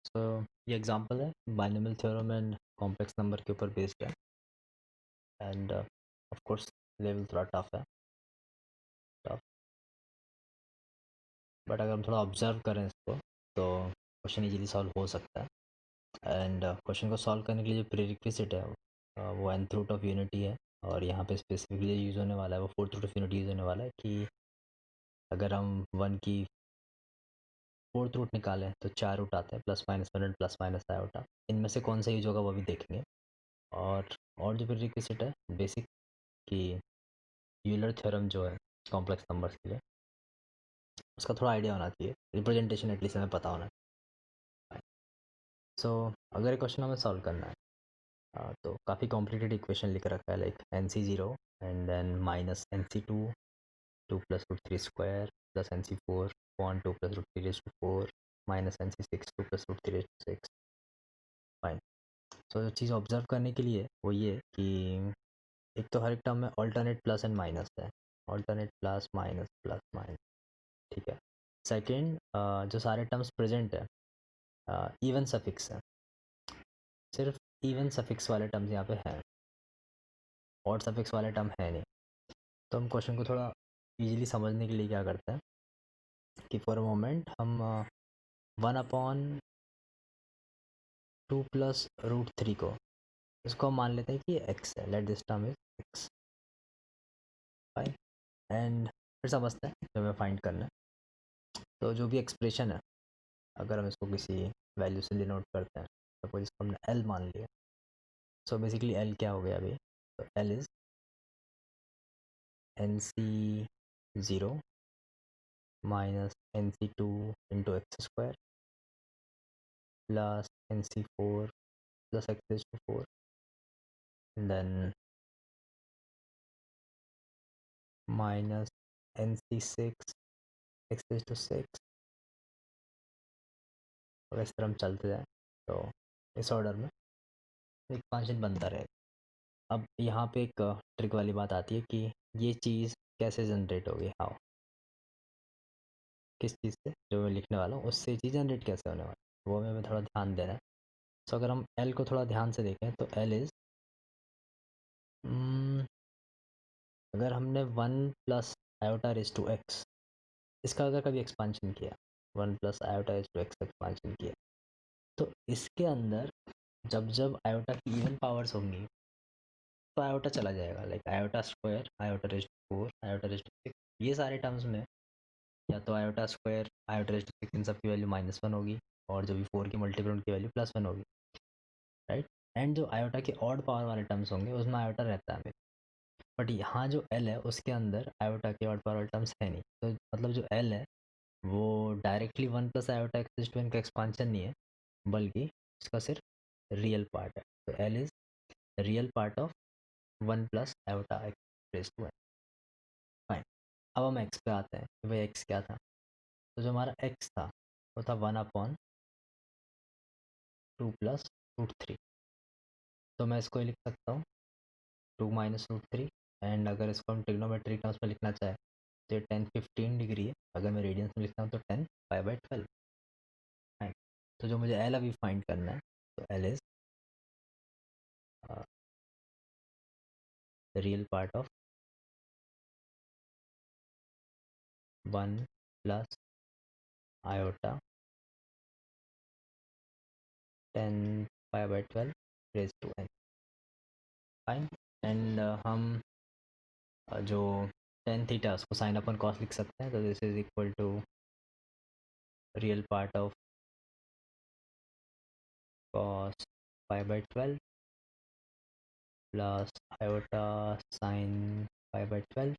सो ये एग्जांपल है binomial theorem and complex number के ऊपर बेस्ड है एंड ऑफ कोर्स लेवल थोड़ा टफ है बट अगर हम थोड़ा ऑब्जर्व करें इसको तो क्वेश्चन इजीली सॉल्व हो सकता है एंड क्वेश्चन को सॉल्व करने के लिए जो प्रीरिक्विजिट है वो nth रूट ऑफ यूनिटी है और यहाँ पे स्पेसिफिकली यूज़ होने वाला है वो fourth root of unity use होने वाला है कि अगर हम 1 की फोर्थ रूट निकालें तो 4 रूट आते हैं plus minus one and plus minus iota. इनमें से कौन सा यूज होगा वो भी देखेंगे। और जो प्रीरिक्विजिट है बेसिक कि यूलर थ्योरम जो है कॉम्प्लेक्स नंबर्स के लिए उसका थोड़ा आइडिया होना चाहिए, रिप्रेजेंटेशन एटलीस्ट हमें पता होना चाहिए। सो अगर ये क्वेश्चन हमें सॉल्व करना है तो काफ़ी कॉम्प्लिकेटेड इक्वेशन लिख रखा है like NC0 and then minus NC2 2 plus root 3 square plus NC4 point 2 plus root 3 raise to 4 minus NC6 2 plus root 3 raise to 6। Fine. So जो चीज़ ऑब्जर्व करने के लिए वो ये कि एक तो हर एक टर्म में ऑल्टरनेट प्लस एंड माइनस है, ऑल्टरनेट प्लस माइनस, ठीक है। सेकेंड, जो सारे टर्म्स प्रेजेंट है इवन सफिक्स है, सिर्फ इवन सफिक्स वाले टर्म्स यहाँ पे हैं, ऑड सफिक्स वाले टर्म है नहीं। तो हम क्वेश्चन को थोड़ा इजीली समझने के लिए क्या करते हैं कि फॉर अ मोमेंट हम 1/2 प्लस रूट 3 को इसको हम मान लेते हैं कि x है, let this term is x। Fine. And फिर समझते हैं जो हमें फाइंड करना है। तो जो भी एक्सप्रेशन है अगर हम इसको किसी वैल्यू से डिनोट करते हैं, सपोज इसको हमने L मान लिया। सो बेसिकली L क्या हो गया अभी, तो L is NC0 minus NC2 into X square plus NC4 plus x raise to 4 then minus NC6 x raise to 6। और इस तरह हम चलते जाएँ तो इस ऑर्डर में एक्सपांशन बनता रहेगा। अब यहाँ पे एक ट्रिक वाली बात आती है कि ये चीज़ कैसे जनरेट होगी, हाउ, किस चीज़ से, जो मैं लिखने वाला हूँ उससे चीज़ जनरेट कैसे होने वाली है, वो हमें थोड़ा ध्यान देना है। सो अगर हम L को थोड़ा ध्यान से देखें तो L इज़ अगर हमने 1 plus iota raise to x इसका अगर कभी एक्सपांशन किया, 1 plus iota raise to x expansion किया, तो इसके अंदर जब जब आयोटा की इवन पावर्स होंगी तो आयोटा चला जाएगा, like iota square, iota raise to 4, iota raise to 6, ये सारे टर्म्स में या तो iota square, iota raise to 6 इन सब की वैल्यू -1 होगी और जो भी 4 की मल्टीपल उनकी वैल्यू +1 होगी, राइट। एंड जो आयोटा के ऑड पावर वाले टर्म्स होंगे उसमें आयोटा रहता है, बट यहाँ जो L है उसके अंदर आयोटा के ऑड पावर वाले टर्म्स है नहीं। तो मतलब जो L है वो directly 1 plus iota X to N का एक्सपांशन नहीं है, बल्कि इसका सिर्फ रियल पार्ट है। तो L is real part of 1 plus iota X to N. Fine. अब हम x पे आते हैं कि भाई x क्या था। तो जो हमारा x था वो था 1/2 प्लस रूट 3। तो मैं इसको लिख सकता हूँ 2 माइनस रूट 3। एंड अगर इसको हम ट्रिग्नोमेट्रिक टर्म्स में लिखना चाहें तो ये 10/15 डिग्री है। अगर मैं रेडियंस में लिखता हूँ तो 10 π/12 है। तो जो मुझे L अभी फाइंड करना है तो L is the real part of 1 plus iota 10 π/12 raise to n। Fine. And हम जो टेन थीटा उसको साइन अपन कॉस लिख सकते हैं। तो this is equal to real part of cos π/12 plus iota sine π/12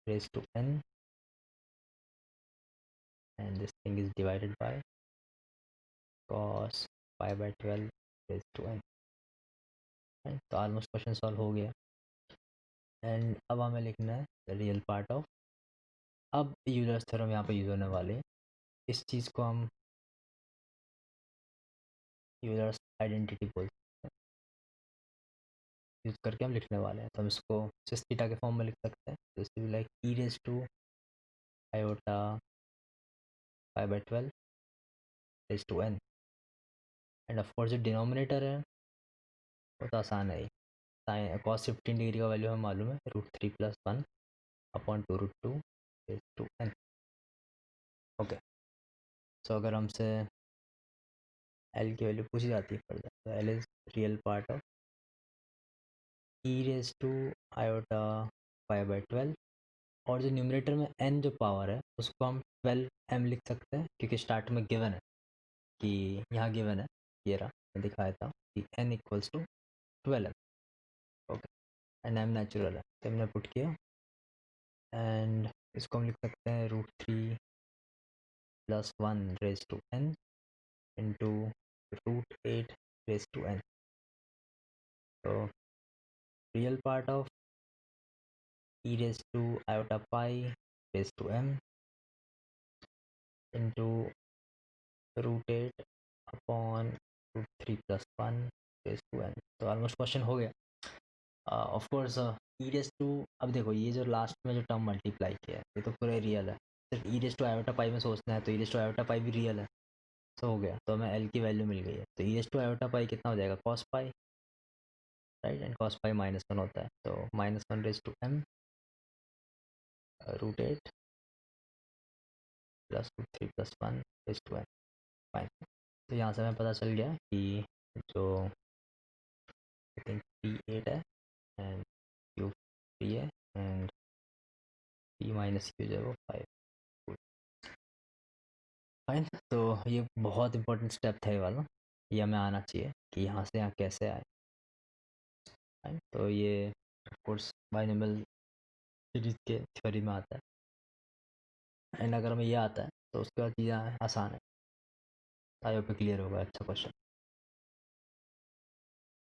raise to n and this thing is divided by cos π/12 raise to n। तो almost question solve हो गया। And अब हमें लिखना है रियल पार्ट ऑफ, अब Euler's theorem यहाँ पे यूज होने वाले हैं। इस चीज़ को हम यूलर्स आइडेंटिटी बोलते हैं, यूज करके हम लिखने वाले हैं। तो हम इसको सिस थीटा के फॉर्म में लिख सकते हैं। तो इस like e raise to iota π/12 raise to n, and of course जो डिनोमिनेटर है वो तो आसान है ही, साइन कॉस 15 डिग्री का वैल्यू हमें मालूम है √3 + 1 upon 2√2 raise to n। Okay, so अगर हमसे एल की वैल्यू पूछी जाती है फर्दर, तो L is real part of e raise to iota 5/12, और जो न्यूमरेटर में n जो पावर है उसको हम 12m लिख सकते हैं, क्योंकि स्टार्ट में गिवन है कि यहाँ गिवन है, ये रहा मैं दिखाया था कि n equals to 12m। Okay, and m natural है तो हमने पुट किया, एंड इसको हम लिख सकते हैं √3 + 1 raise to n into √8 raise to n। तो real part of e raise to iota pi raise to m into √8 upon √3 + 1 raise to n। तो ऑलमोस्ट क्वेश्चन हो गया। Of course E raise to, अब देखो ये जो लास्ट में जो टर्म मल्टीप्लाई किया है ये तो पूरा रियल है, सिर्फ ई रेज टू आयोटा पाई में सोचना है, तो ई रेज टू आयोटा पाई भी रियल है। तो हो गया, तो हमें एल की वैल्यू मिल गई है। तो E raise to iota pi कितना हो जाएगा, cos pi, right, and cos pi -1 होता है, तो -1 raise to m √8 + √3 + 1 raise to n। Fine, तो यहाँ से हमें पता चल गया कि जो आई थिंक P8 है एंड Q3 है एंड P - Q जो है वो 5। फाइन, तो ये बहुत इंपॉर्टेंट स्टेप था ये वाला, ये हमें आना चाहिए कि यहाँ से यहाँ कैसे आए। फाइन, तो ये कोर्स बाइनोमियल सीरीज के थ्योरी में आता है, एंड अगर हमें ये आता है तो उसके बाद चीज़ें आसान है। आई होप क्लियर होगा, अच्छा क्वेश्चन।